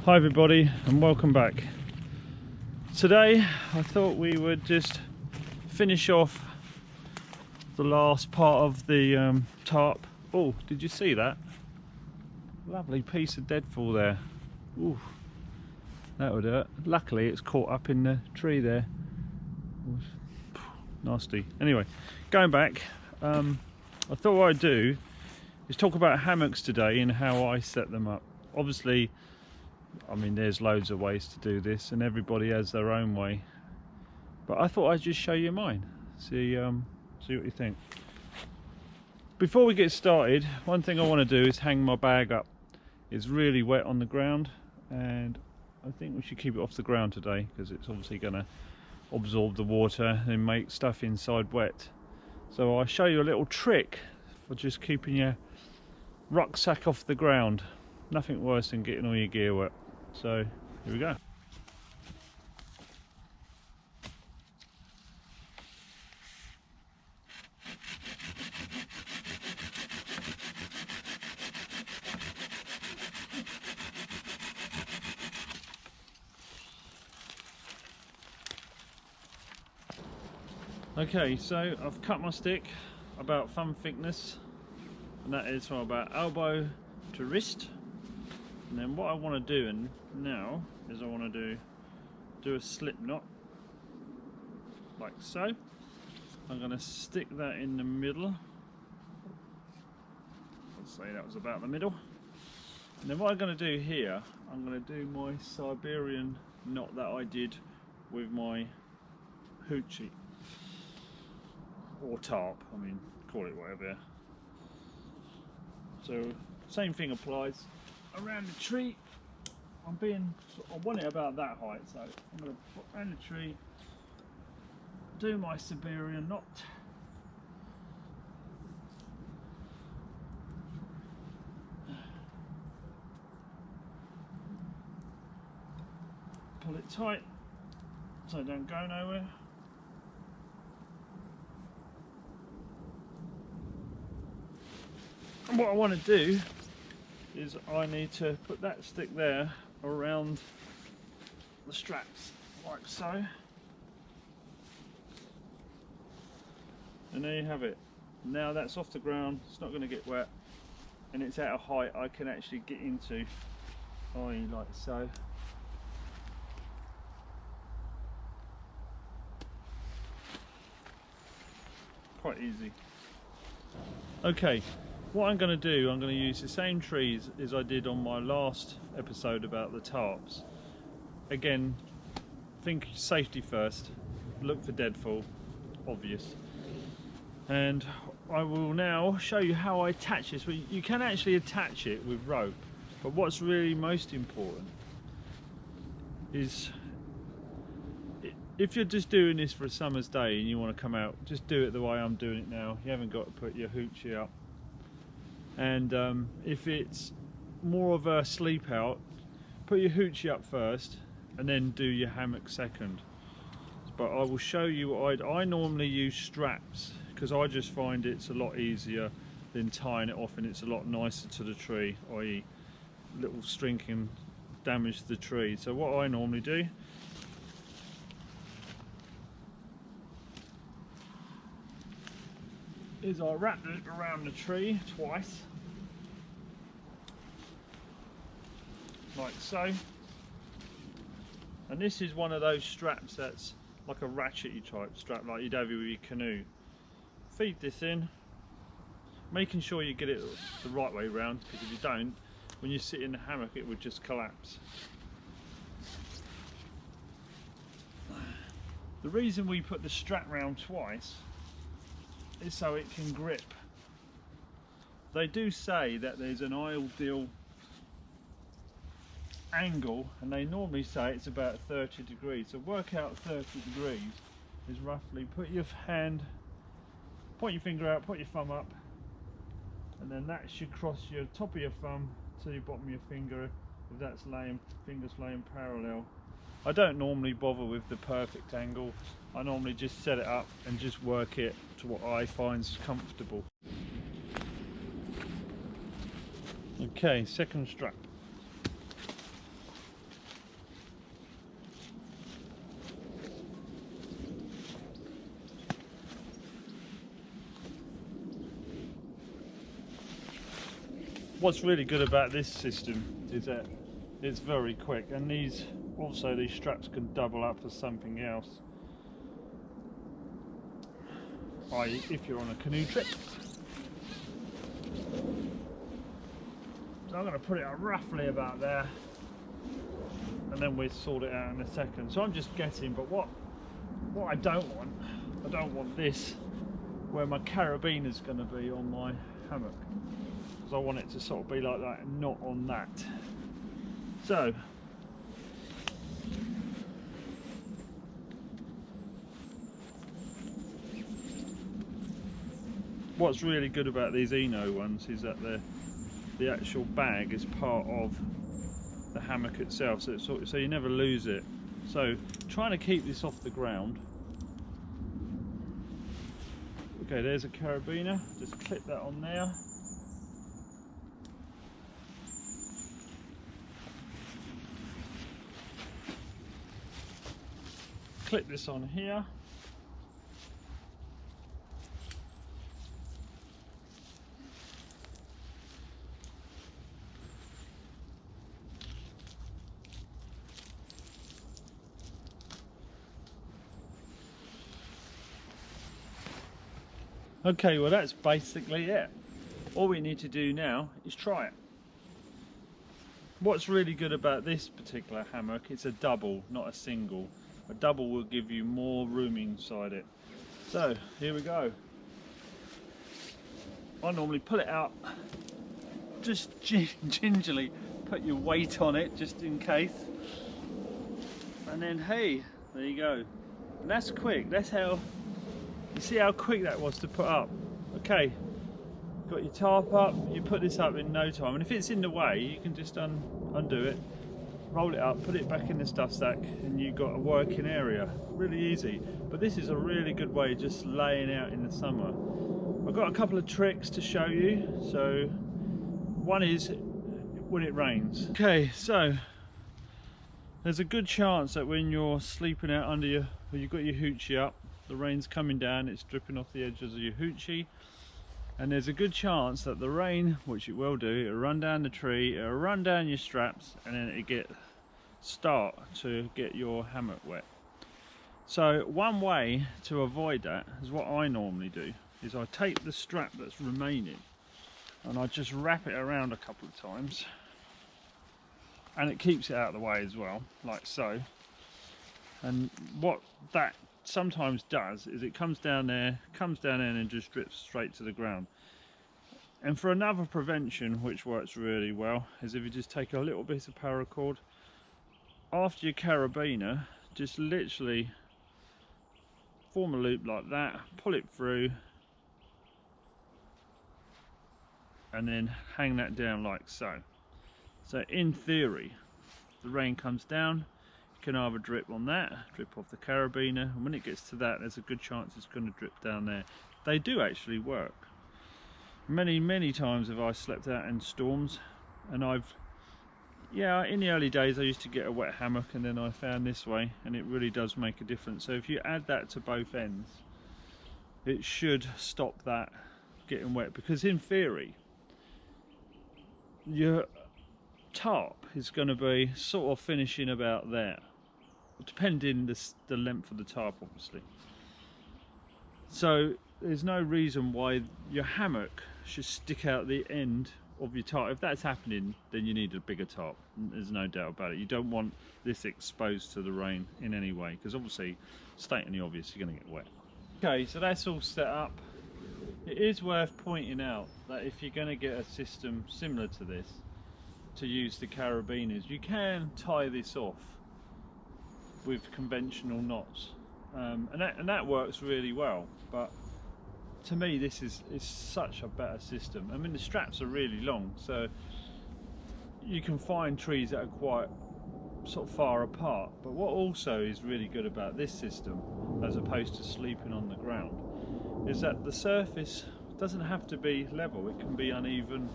Hi everybody and welcome back. Today I thought we would just finish off the last part of the tarp. Oh, did you see that? Lovely piece of deadfall there. Ooh, that would hurt. Luckily it's caught up in the tree there. Nasty. Anyway, going back, I thought what I'd do is talk about hammocks today and how I set them up. Obviously, I mean, there's loads of ways to do this and everybody has their own way, but I thought I'd just show you mine. See what you think. Before we get started, one thing I want to do is hang my bag up. It's really wet on the ground and I think we should keep it off the ground today because it's obviously going to absorb the water and make stuff inside wet. So I'll show you a little trick for just keeping your rucksack off the ground. Nothing worse than getting all your gear wet. So here we go. Okay, so I've cut my stick about thumb thickness, and that is from about elbow to wrist. And then what I want to do now is I want to do a slip knot like so. I'm going to stick that in the middle. Let's say that was about the middle. And then what I'm going to do here, I'm going to do my Siberian knot that I did with my hoochie or tarp, I mean, call it whatever. So same thing applies around the tree. I want it about that height, so I'm going to put around the tree, do my Siberian knot. Pull it tight so it don't go nowhere. And what I want to do is I need to put that stick there around the straps like so, and there you have it. Now that's off the ground, it's not going to get wet, and it's at a height I can actually get into, like so. Quite easy. Okay, what I'm going to do, I'm going to use the same trees as I did on my last episode about the tarps. Again, think safety first, look for deadfall, obvious. And I will now show you how I attach this. Well, you can actually attach it with rope, but what's really most important is if you're just doing this for a summer's day and you want to come out, just do it the way I'm doing it now. You haven't got to put your hoochie up. And if it's more of a sleep out, put your hoochie up first and then do your hammock second. But I will show you what I normally use straps because I just find it's a lot easier than tying it off, and it's a lot nicer to the tree, i.e. little string can damage the tree. So what I normally do is I wrap it around the tree twice, like so. And this is one of those straps that's like a ratchety type strap, like you'd have with your canoe. Feed this in, making sure you get it the right way round, because if you don't, when you sit in the hammock it would just collapse. The reason we put the strap round twice is so it can grip. They do say that there's an ideal angle, and they normally say it's about 30 degrees. So work out 30 degrees is roughly, put your hand, point your finger out, put your thumb up, and then that should cross your top of your thumb to the bottom of your finger if that's fingers laying parallel. I don't normally bother with the perfect angle. I normally just set it up and just work it to what I find is comfortable. Okay, second strap. What's really good about this system is that it's very quick, and these straps can double up for something else, i.e. if you're on a canoe trip. So I'm going to put it out roughly about there, and then we'll sort it out in a second. So I'm just guessing, but what I don't want this where my carabiner's going to be on my hammock, because I want it to sort of be like that and not on that. So what's really good about these Eno ones is that the actual bag is part of the hammock itself, so you never lose it. So trying to keep this off the ground. Okay, there's a carabiner, just clip that on there. Clip this on here. Okay, well that's basically it. All we need to do now is try it. What's really good about this particular hammock, it's a double, not a single. A double will give you more room inside it. So here we go. I normally pull it out, just gingerly put your weight on it just in case, and then hey, there you go. And that's quick. That's how you see how quick that was to put up. Okay, got your tarp up, you put this up in no time, and if it's in the way you can just undo it, roll it up, put it back in the stuff stack, and you've got a working area. Really easy. But this is a really good way of just laying out in the summer. I've got a couple of tricks to show you. So one is when it rains. Okay, so there's a good chance that when you're sleeping out under your, well, you've got your hoochie up, the rain's coming down, it's dripping off the edges of your hoochie, and there's a good chance that the rain, which it will do, it'll run down the tree, it'll run down your straps, and then it start to get your hammock wet. So one way to avoid that is what I normally do, is I take the strap that's remaining and I just wrap it around a couple of times, and it keeps it out of the way as well, like so. And what that sometimes does is it comes down there and just drips straight to the ground. And for another prevention, which works really well, is if you just take a little bit of paracord after your carabiner, just literally form a loop like that, pull it through, and then hang that down like so. So in theory, the rain comes down, can either drip on that, drip off the carabiner, and when it gets to that, there's a good chance it's going to drip down there. They do actually work. Many times have I slept out in storms, and in the early days I used to get a wet hammock, and then I found this way, and it really does make a difference. So if you add that to both ends, it should stop that getting wet, because in theory your tarp is going to be sort of finishing about there, depending the length of the tarp obviously. So there's no reason why your hammock should stick out the end of your tarp. If that's happening, then you need a bigger tarp, there's no doubt about it. You don't want this exposed to the rain in any way, because obviously, stating the obvious, you're going to get wet. Okay, so that's all set up. It is worth pointing out that if you're going to get a system similar to this, to use the carabiners, you can tie this off with conventional knots, and that works really well. But to me, this is such a better system. I mean, the straps are really long, so you can find trees that are quite sort of far apart. But what also is really good about this system, as opposed to sleeping on the ground, is that the surface doesn't have to be level, it can be uneven.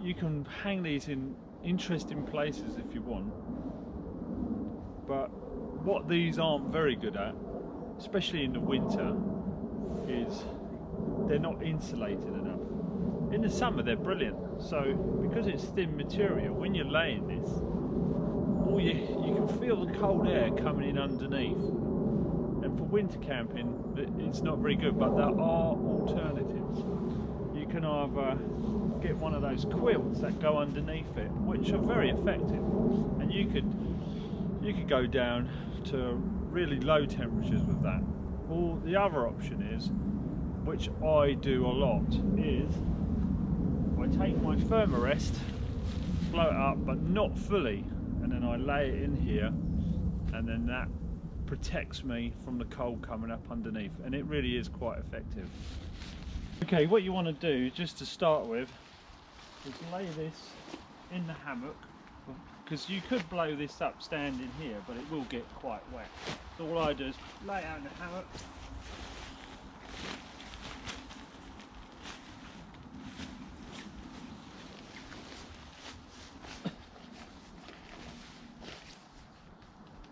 You can hang these in interesting places if you want, but what these aren't very good at, especially in the winter, is they're not insulated enough. In the summer they're brilliant. So because it's thin material, when you're laying this, you can feel the cold air coming in underneath. And for winter camping, it's not very good, but there are alternatives. You can either get one of those quilts that go underneath it, which are very effective, and you could go down to really low temperatures with that. Or the other option is, which I do a lot, is I take my thermarest, blow it up but not fully, and then I lay it in here, and then that protects me from the cold coming up underneath, and it really is quite effective. Okay, what you want to do just to start with is lay this in the hammock, because you could blow this up standing here, but it will get quite wet. So all I do is lay it out in the hammock,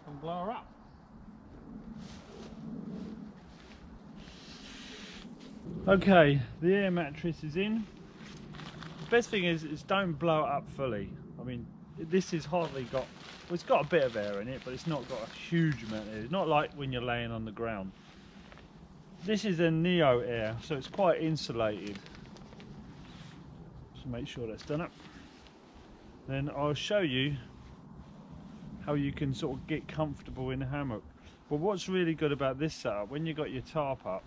and blow her up. Okay, the air mattress is in. The best thing is don't blow it up fully. I mean, this is hardly got, well, it's got a bit of air in it, but it's not got a huge amount of air. It's not like when you're laying on the ground. This is a Neo Air, so it's quite insulated. Just make sure that's done up. Then I'll show you how you can sort of get comfortable in the hammock. But what's really good about this setup, when you've got your tarp up,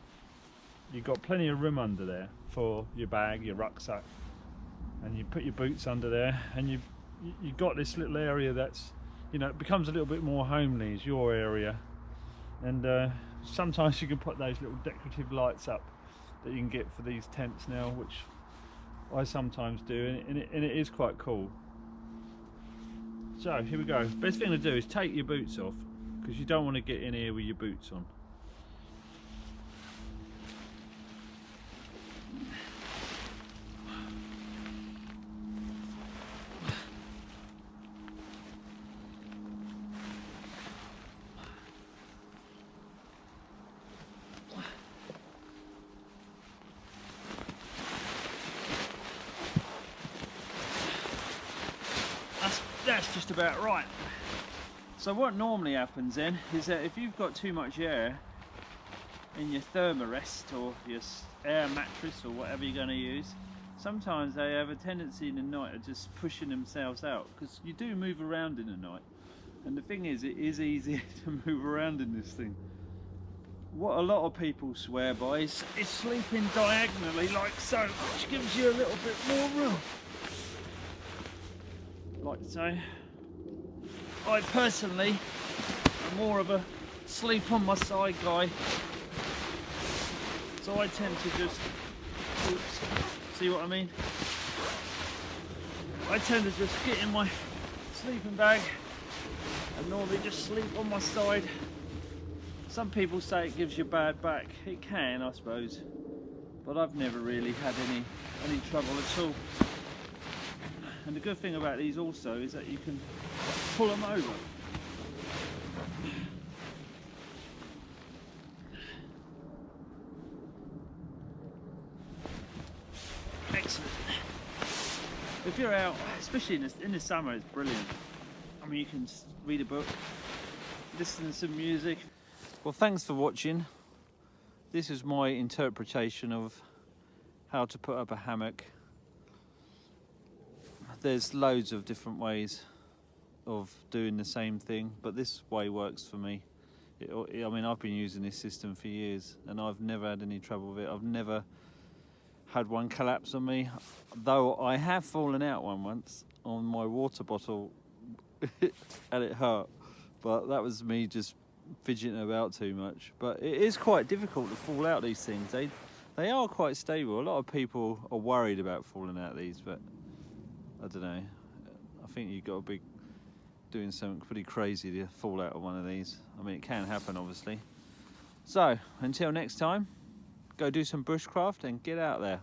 you've got plenty of room under there for your bag, your rucksack, and you put your boots under there, and you've got this little area that's, you know, it becomes a little bit more homely. It's your area, and sometimes you can put those little decorative lights up that you can get for these tents now, which I sometimes do, and it is quite cool. So here we go. Best thing to do is take your boots off, because you don't want to get in here with your boots on. That's just about right. So what normally happens then is that if you've got too much air in your thermarest or your air mattress or whatever you're going to use, sometimes they have a tendency in the night of just pushing themselves out, because you do move around in the night, and the thing is, it is easier to move around in this thing. What a lot of people swear by is sleeping diagonally like so, which gives you a little bit more room. Like so. I personally am more of a sleep on my side guy, so I tend to just, oops, see what I mean? I tend to just get in my sleeping bag and normally just sleep on my side. Some people say it gives you bad back. It can, I suppose, but I've never really had any trouble at all. And the good thing about these also is that you can pull them over. Excellent. If you're out, especially in the summer, it's brilliant. I mean, you can read a book, listen to some music. Well, thanks for watching. This is my interpretation of how to put up a hammock. There's loads of different ways of doing the same thing, but this way works for me. I mean, I've been using this system for years and I've never had any trouble with it. I've never had one collapse on me, though I have fallen out one once on my water bottle and it hurt, but that was me just fidgeting about too much. But it is quite difficult to fall out these things. They are quite stable. A lot of people are worried about falling out these, but I don't know. I think you've got to be doing something pretty crazy to fall out of one of these. I mean, it can happen, obviously. So, until next time, go do some bushcraft and get out there.